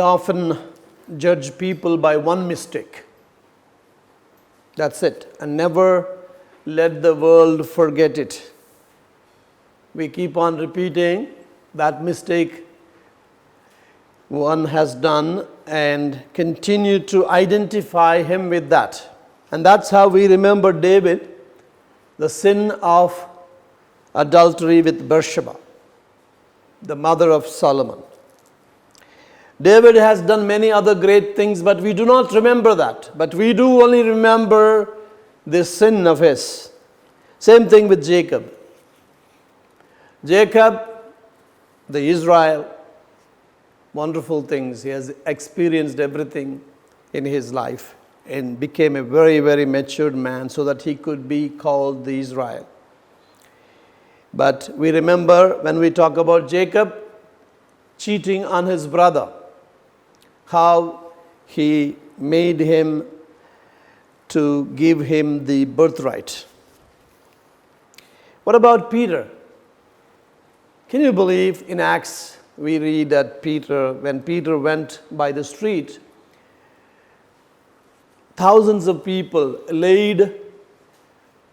often judge people by one mistake. That's it. And never let the world forget it. We keep on repeating that mistake one has done and continue to identify him with that. And that's how we remember David, the sin of adultery with Bathsheba, the mother of Solomon. David has done many other great things, but we do not remember that. But we do only remember this sin of his. Same thing with Jacob. Jacob, the Israel, wonderful things. He has experienced everything in his life and became a very, very matured man so that he could be called the Israel. But we remember when we talk about Jacob cheating on his brother, how he made him to give him the birthright. What about Peter? Can you believe in Acts we read that when Peter went by the street, thousands of people laid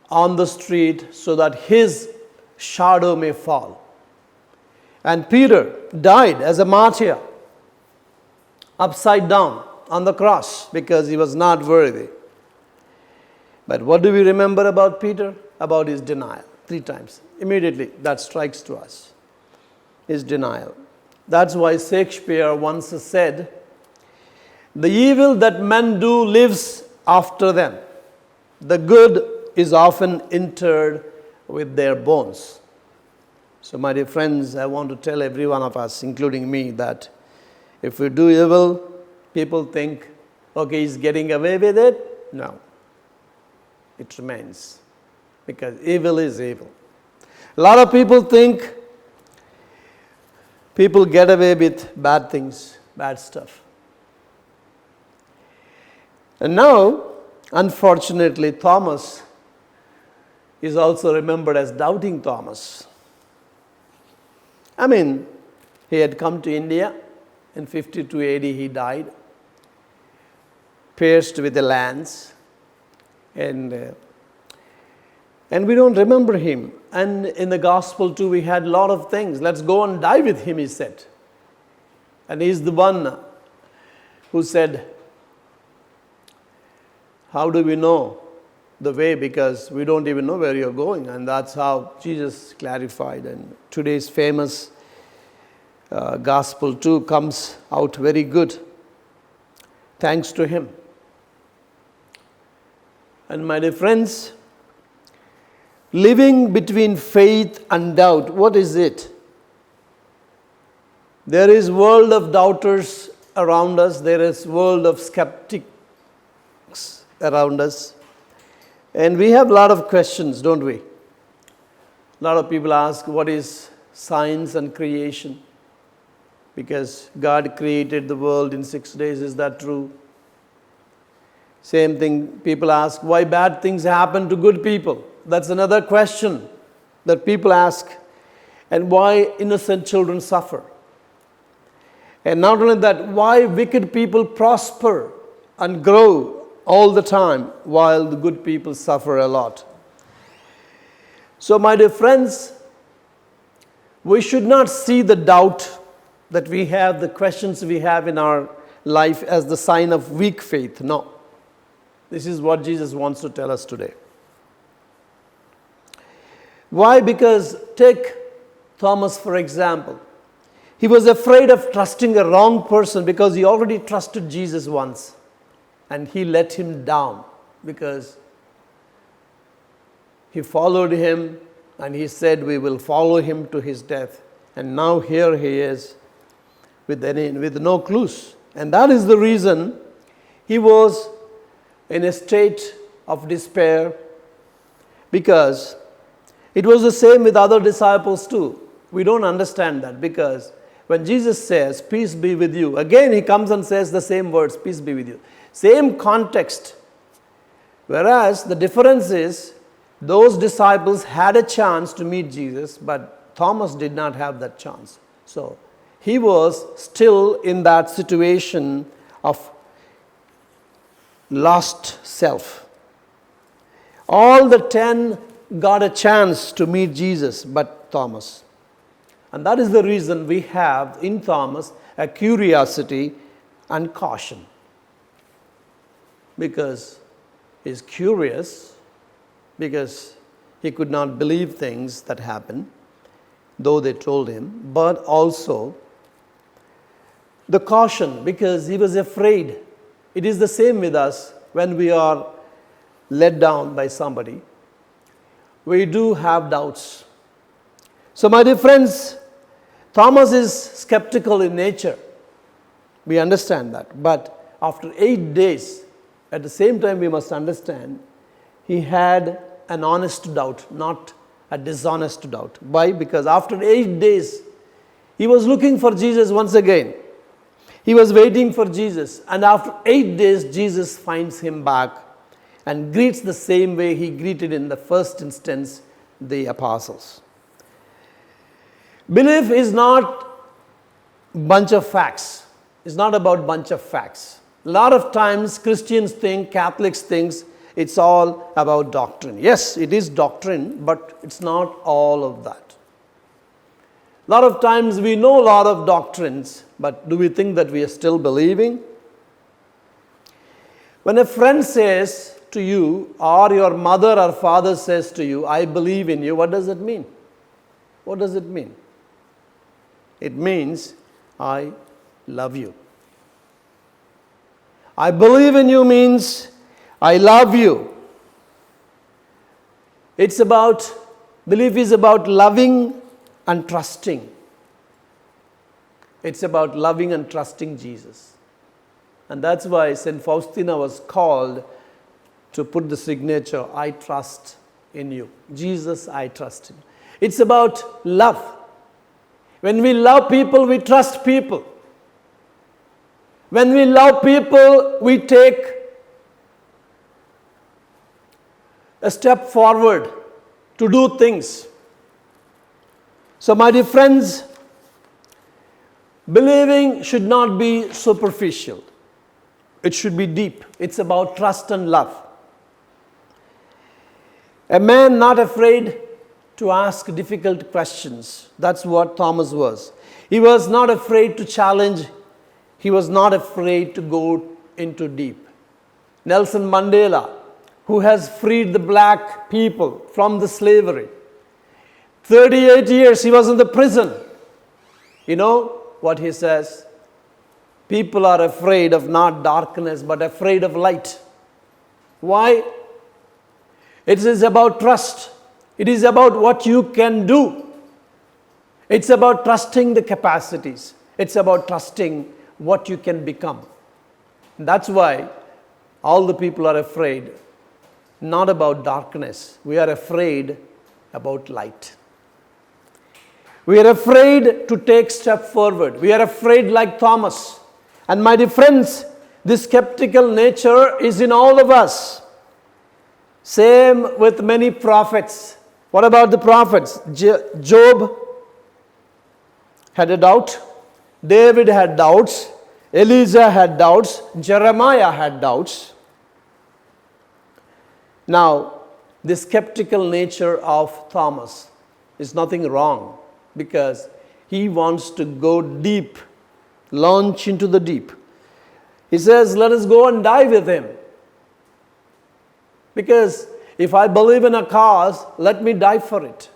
on the street so that his shadow may fall. And Peter died as a martyr, upside down on the cross because he was not worthy. But what do we remember about Peter? About his denial. 3 times. Immediately that strikes to us. His denial. That's why Shakespeare once said, "The evil that men do lives after them. The good is often interred with their bones." So my dear friends, I want to tell every one of us, including me, that if we do evil, people think, okay, he's getting away with it. No. It remains. Because evil is evil. A lot of people think people get away with bad things, bad stuff. And now, unfortunately, Thomas is also remembered as Doubting Thomas. I mean, he had come to India in 52 AD, he died, pierced with a lance, and we don't remember him. And in the gospel too, we had a lot of things. Let's go and die with him, he said. And he's the one who said, how do we know the way? Because we don't even know where you're going. And that's how Jesus clarified. And today's famous gospel too comes out very good, thanks to him. And my dear friends, living between faith and doubt, what is it? There is world of doubters around us. There is world of skeptics around us. And we have a lot of questions, don't we? A lot of people ask, what is science and creation? Because God created the world in 6 days. Is that true? Same thing, people ask, why bad things happen to good people? That's another question that people ask. And why innocent children suffer? And not only that, why wicked people prosper and grow all the time while the good people suffer a lot? So my dear friends, we should not see the doubt that we have, the questions we have in our life as the sign of weak faith. No. This is what Jesus wants to tell us today. Why? Because take Thomas for example. He was afraid of trusting a wrong person because he already trusted Jesus once. And he let him down because he followed him and he said, we will follow him to his death. And now here he is with no clues. And that is the reason he was in a state of despair, because it was the same with other disciples too. We don't understand that, because when Jesus says, peace be with you, again he comes and says the same words, peace be with you. Same context. Whereas the difference is, those disciples had a chance to meet Jesus, but Thomas did not have that chance. So he was still in that situation of lost self. All the 10 got a chance to meet Jesus, but Thomas. And that is the reason we have in Thomas a curiosity and caution. Because he's curious, because he could not believe things that happened, though they told him, but also the caution, because he was afraid. It is the same with us when we are let down by somebody. We do have doubts. So my dear friends, Thomas is skeptical in nature. We understand that. But after 8 days, at the same time we must understand, he had an honest doubt, not a dishonest doubt. Why? Because after 8 days, he was looking for Jesus once again. He was waiting for Jesus. And after 8 days, Jesus finds him back and greets the same way he greeted in the first instance the apostles. Belief is not bunch of facts. It's not about bunch of facts. A lot of times Christians think, Catholics think it's all about doctrine. Yes, it is doctrine, but it's not all of that. A lot of times we know a lot of doctrines, but do we think that we are still believing? When a friend says to you, or your mother or father says to you, I believe in you, what does it mean? What does it mean? It means, I love you. I believe in you means, I love you. It's about, belief is about loving and trusting. It's about loving and trusting Jesus. And that's why St. Faustina was called to put the signature, I trust in you. Jesus, I trust in you. It's about love. When we love people, we trust people. When we love people, we take a step forward to do things. So my dear friends, believing should not be superficial. It should be deep. It's about trust and love. A man not afraid to ask difficult questions. That's what Thomas was. He was not afraid to challenge. He was not afraid to go into deep. Nelson Mandela, who has freed the black people from the slavery. 38 years he was in the prison. You know what he says? People are afraid of not darkness, but afraid of light. Why? It is about trust. It is about what you can do. It's about trusting the capacities. It's about trusting what you can become. That's why all the people are afraid, not about darkness. We are afraid about light. We are afraid to take step forward. We are afraid like Thomas. And my dear friends, this skeptical nature is in all of us. Same with many prophets. What about the prophets? Job had a doubt. David had doubts. Elijah had doubts. Jeremiah had doubts. Now, the skeptical nature of Thomas is nothing wrong, because he wants to go deep, launch into the deep. He says, let us go and die with him. Because if I believe in a cause, let me die for it.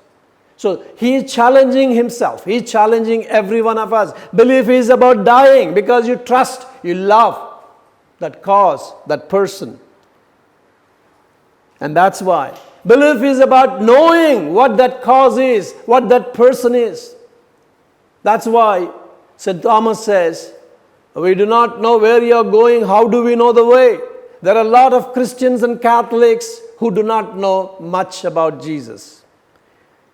So he is challenging himself. He is challenging every one of us. Belief is about dying, because you trust, you love that cause, that person. And that's why. Belief is about knowing what that cause is, what that person is. That's why St. Thomas says, we do not know where you are going, how do we know the way? There are a lot of Christians and Catholics who do not know much about Jesus.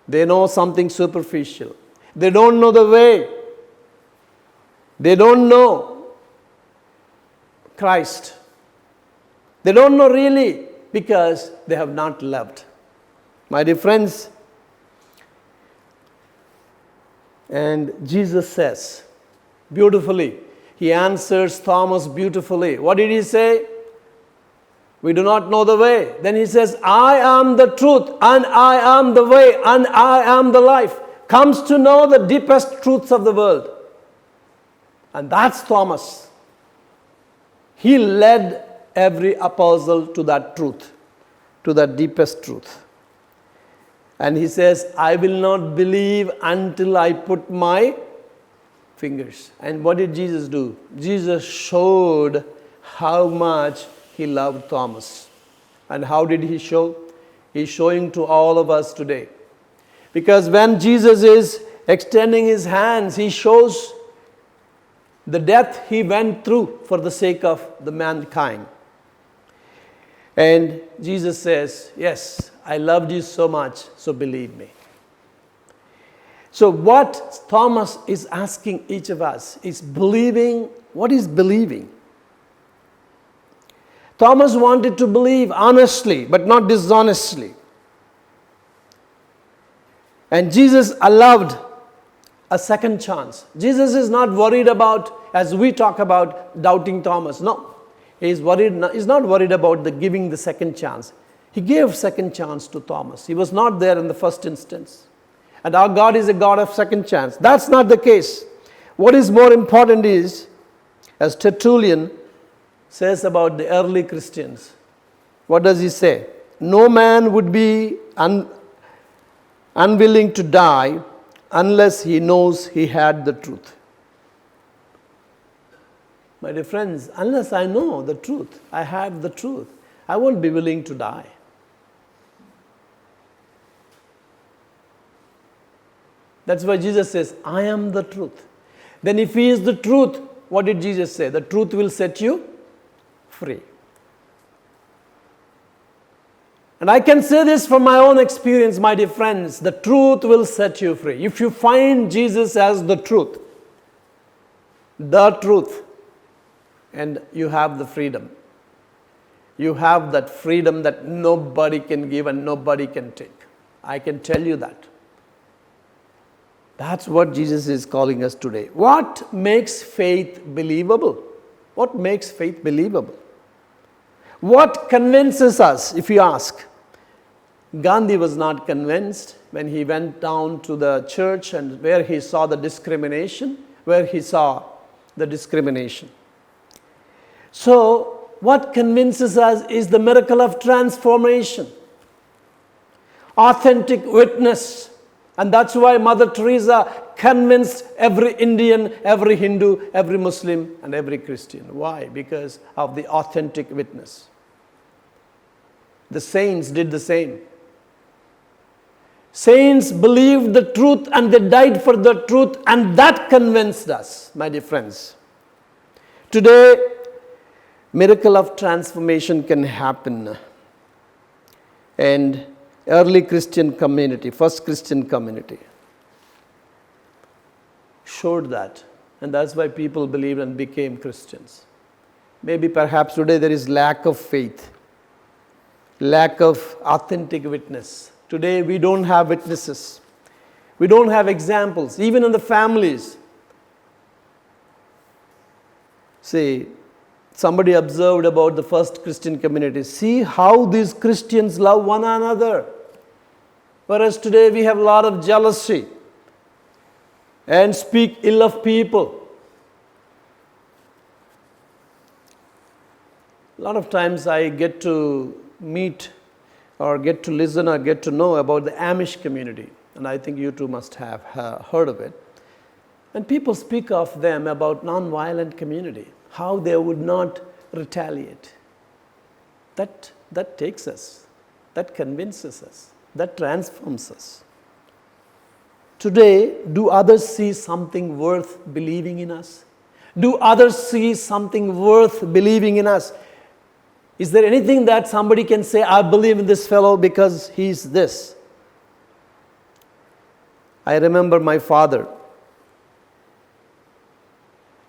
They know something superficial. They don't know the way. They don't know Christ. They don't know really, because they have not loved. My dear friends, and Jesus says, beautifully. He answers Thomas beautifully. What did he say? We do not know the way. Then he says, I am the truth, and I am the way, and I am the life. Comes to know the deepest truths of the world. And that's Thomas. He led every apostle to that truth, to that deepest truth. And he says, I will not believe until I put my fingers. And what did Jesus do? Jesus showed how much he loved Thomas. And how did he show? He's showing to all of us today. Because when Jesus is extending his hands, he shows the death he went through for the sake of the mankind. And Jesus says, yes, I loved you so much, so believe me. So what Thomas is asking each of us is believing. What is believing? Thomas wanted to believe honestly, but not dishonestly. And Jesus allowed a second chance. Jesus is not worried about, as we talk about, doubting Thomas. No, he's not worried about giving the second chance. He gave second chance to Thomas. He was not there in the first instance. And our God is a God of second chance. That's not the case. What is more important is, as Tertullian says about the early Christians, what does he say? No man would be unwilling to die unless he knows he had the truth. My dear friends, unless I know the truth, I have the truth, I won't be willing to die. That's why Jesus says, I am the truth. Then if he is the truth, what did Jesus say? The truth will set you free. And I can say this from my own experience, my dear friends, the truth will set you free. If you find Jesus as the truth, and you have the freedom. You have that freedom that nobody can give and nobody can take. I can tell you that. That's what Jesus is calling us today. What makes faith believable? What makes faith believable? What convinces us, if you ask? Gandhi was not convinced when he went down to the church and where he saw the discrimination, So, what convinces us is the miracle of transformation, authentic witness. And that's why Mother Teresa convinced every Indian, every Hindu, every Muslim, and every Christian. Why? Because of the authentic witness. The saints did the same. Saints believed the truth and they died for the truth, and that convinced us, my dear friends. Today, miracle of transformation can happen. And early Christian community, first Christian community, showed that. And that's why people believed and became Christians. Maybe perhaps today there is lack of faith, lack of authentic witness. Today we don't have witnesses. We don't have examples, even in the families. See, somebody observed about the first Christian community. See how these Christians love one another. Whereas today we have a lot of jealousy and speak ill of people. A lot of times I get to meet or get to listen or get to know about the Amish community. And I think you too must have heard of it. And people speak of them about non-violent community, how they would not retaliate. That takes us, that convinces us, that transforms us. Today, do others see something worth believing in us? Do others see something worth believing in us? Is there anything that somebody can say, I believe in this fellow because he's this? I remember my father,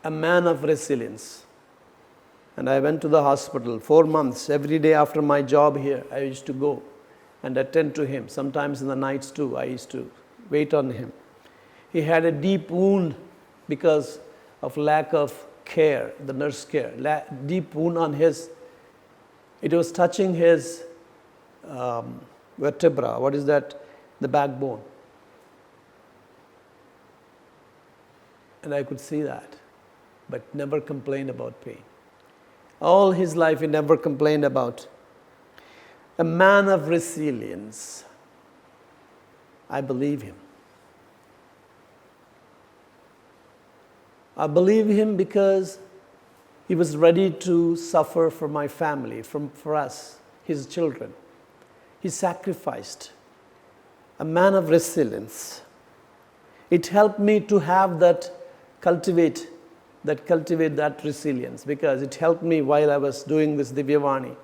a man of resilience. And I went to the hospital 4 months. Every day after my job here, I used to go and attend to him. Sometimes in the nights too, I used to wait on him. He had a deep wound because of lack of care, the nurse care, deep wound on his, it was touching his vertebra. What is that? The backbone. And I could see that, but never complained about pain. All his life he never complained about. A man of resilience. I believe him. I believe him because he was ready to suffer for my family, for us, his children. He sacrificed. A man of resilience. It helped me to have that, cultivate that resilience, because it helped me while I was doing this Divyavani.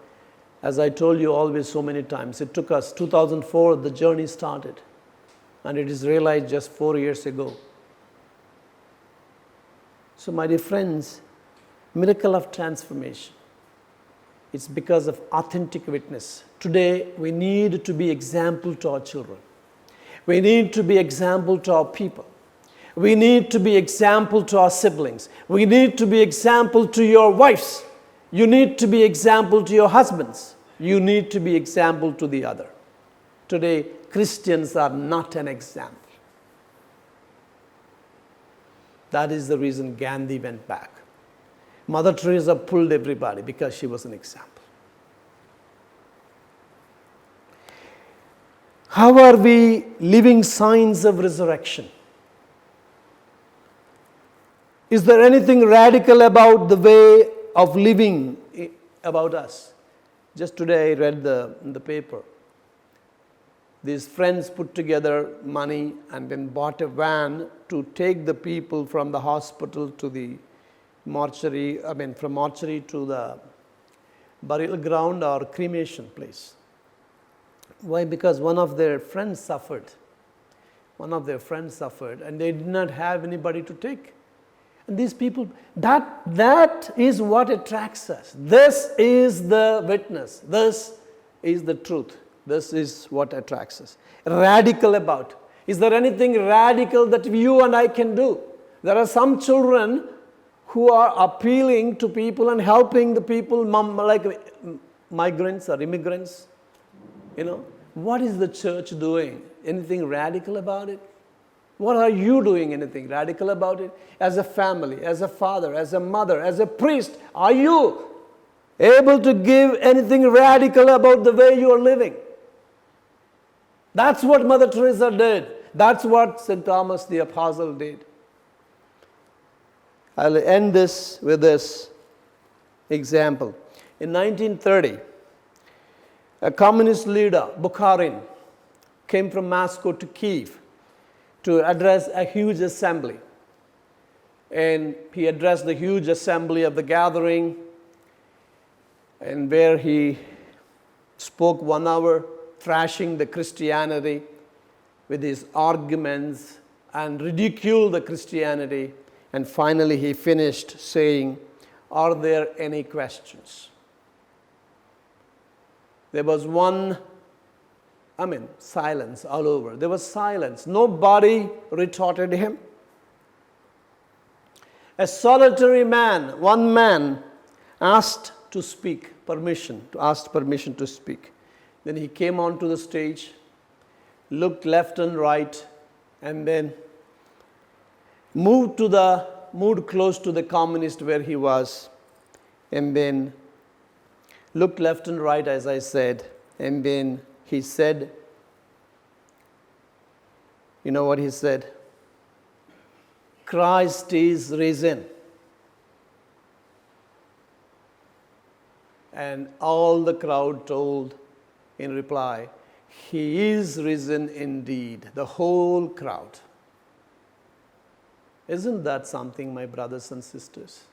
As I told you always so many times, it took us 2004, the journey started, and it is realized just 4 years ago. So my dear friends, miracle of transformation. It's because of authentic witness. Today, we need to be example to our children. We need to be example to our people. We need to be example to our siblings. We need to be example to your wives. You need to be example to your husbands. You need to be example to the other. Today, Christians are not an example. That is the reason Gandhi went back. Mother Teresa pulled everybody because she was an example. How are we living signs of resurrection? Is there anything radical about the way of living about us? Just today I read in the paper. These friends put together money and then bought a van to take the people from the hospital to the mortuary, from mortuary to the burial ground or cremation place. Why? Because one of their friends suffered. And they did not have anybody to take. And these people, that is what attracts us. This is the witness. This is the truth. This is what attracts us. Radical about. Is there anything radical that you and I can do? There are some children who are appealing to people and helping the people, like migrants or immigrants. What is the church doing? Anything radical about it? What are you doing? Anything radical about it? As a family, as a father, as a mother, as a priest, are you able to give anything radical about the way you are living? That's what Mother Teresa did. That's what St. Thomas the Apostle did. I'll end this with this example. In 1930, a communist leader, Bukharin, came from Moscow to Kiev to address a huge assembly. And he addressed the huge assembly of the gathering, and where he spoke 1 hour, thrashing the Christianity with his arguments and ridiculed the Christianity. And finally he finished saying, "Are there any questions?" There was silence all over. There was silence. Nobody retorted him. A solitary man, one man, asked permission to speak. Then he came onto the stage, looked left and right, and then moved close to the communist where he was, and then looked left and right, as I said, and then he said, you know what he said? "Christ is risen." And all the crowd told in reply, "He is risen indeed." The whole crowd. Isn't that something, my brothers and sisters?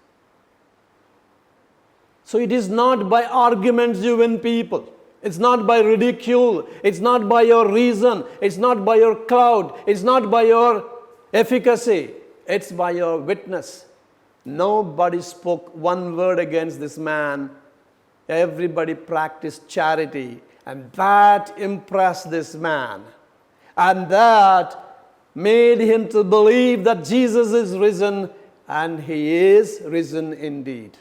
So it is not by arguments you win people. It's not by ridicule. It's not by your reason. It's not by your crowd. It's not by your efficacy. It's by your witness. Nobody spoke one word against this man. Everybody practiced charity, and that impressed this man. And that made him to believe that Jesus is risen, and he is risen indeed.